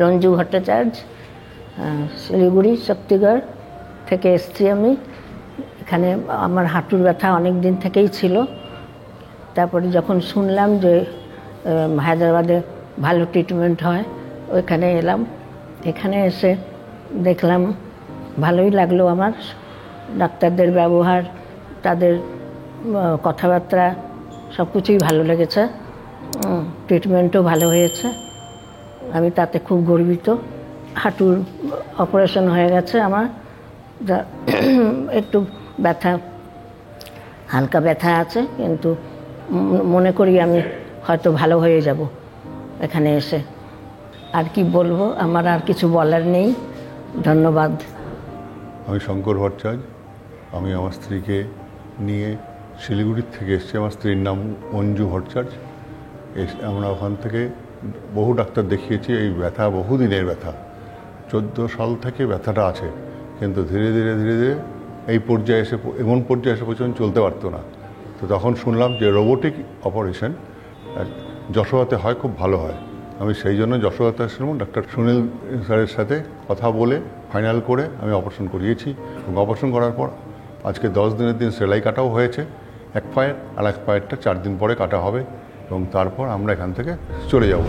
রঞ্জু ভট্টাচার্য, শিলিগুড়ি শক্তিগড় থেকে এসেছি আমি। এখানে আমার হাঁটুর ব্যথা অনেক দিন থেকেই ছিল। তারপরে যখন শুনলাম যে হায়দ্রাবাদে ভালো ট্রিটমেন্ট হয়, ওইখানে এলাম। এখানে এসে দেখলাম ভালোই লাগলো আমার। ডাক্তারদের ব্যবহার, তাদের কথাবার্তা সব কিছুই ভালো লেগেছে। ট্রিটমেন্টও ভালো হয়েছে, আমি তাতে খুব গর্বিত। হাঁটুর অপারেশন হয়ে গেছে আমার, একটু ব্যথা, হালকা ব্যথা আছে, কিন্তু মনে করি আমি হয়তো ভালো হয়ে যাব এখানে এসে। আর কি বলবো, আমার আর কিছু বলার নেই। ধন্যবাদ। আমি শঙ্কর ভট্টাচার্য। আমি আমার স্ত্রীকে নিয়ে শিলিগুড়ির থেকে এসেছি। আমার স্ত্রীর নাম অঞ্জু ভট্টাচার্য। আমরা ওখান থেকে বহু ডাক্তার দেখিয়েছি। এই ব্যথা বহুদিনের ব্যথা, 14 সাল থেকে ব্যথাটা আছে, কিন্তু ধীরে ধীরে ধীরে ধীরে এই পর্যায়ে এসে, এমন পর্যায়ে এসে পর্যন্ত চলতে পারতো না। তো তখন শুনলাম যে রোবোটিক অপারেশন যশোদাতে হয়, খুব ভালো হয়। আমি সেই জন্য যশোদাতে আসলাম। ডাক্তার সুনীল স্যারের সাথে কথা বলে ফাইনাল করে আমি অপারেশন করিয়েছি। এবং অপারেশন করার পর আজকে 10 দিনের দিন সেলাই কাটাও হয়েছে। এক পায়ের, আর এক পায়েরটা 4 দিন পরে কাটা হবে, এবং তারপর আমরা এখান থেকে চলে যাব।